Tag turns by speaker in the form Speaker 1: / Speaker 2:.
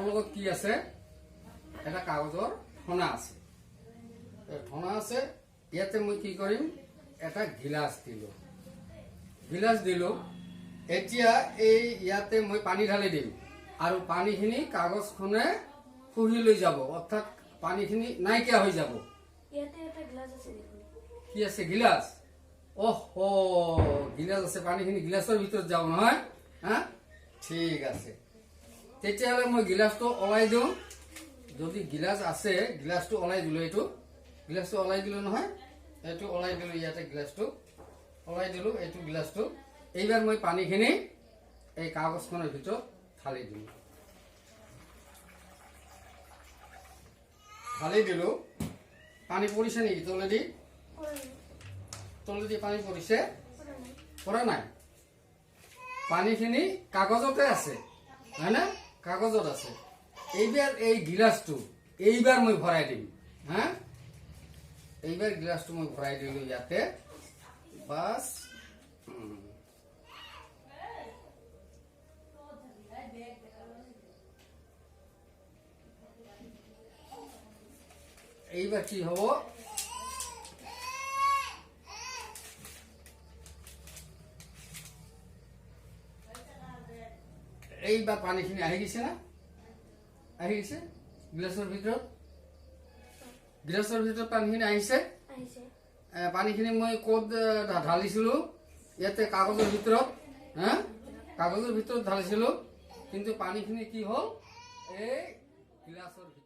Speaker 1: লগত কি আছে এটা কাগজৰ ঠনা আছে ঠনা আছে ইয়াতে মই কি কৰিম এটা গিলাস দিলো এতিয়া এই ইয়াতে মই পানী ঢালি দিম আৰু পানীখিনি কাগজখনে শুহি লৈ যাব অৰ্থাৎ পানীখিনি নাইকিয়া হৈ যাব
Speaker 2: ইয়াতে এটা গ্লাস আছে দেখুন
Speaker 1: কি আছে গিলাস ওহো গিলাস আছে পানীখিনি গিলাসৰ ভিতৰত যাব নহয় হা ঠিক আছে তেতিয়াহ'লে মই গিলাসটো ওলাই দিওঁ যদি গিলাস আছে গিলাসটো ওলাই দিলো এইটো গিলাসটো ওলাই দিলো নহয় এইটো ওলাই দিলো ইয়াতে গিলাসটো ওলাই দিলো এইটো গিলাসটো এইবাৰ মই পানীখিনি এই কাগজখনৰ ভিতৰত ঢালি দিম ঢালি দিলো পানী পৰিছে নেকি তলেদি পানী পৰিছে পৰা নাই পানীখিনি কাগজতে আছে হয় না কাগজত আছে এইবাৰ এই গিলাসটো এইবাৰ মই ভৰাই দিম হা এইবাৰ গিলাসটো মই ভৰাই দিলো ইয়াতে বাস এইবাৰ কি হ'ব এইবাৰ পানীখিনি আহি গৈছে না আহি গৈছে গিলাসৰ ভিতৰত পানীখিনি আহিছে পানীখিনি মই ক'ত ঢালিছিলো ইয়াতে কাগজৰ ভিতৰত হা কাগজৰ ভিতৰত ঢালিছিলো কিন্তু পানীখিনি কি হ'ল এই গিলাসৰ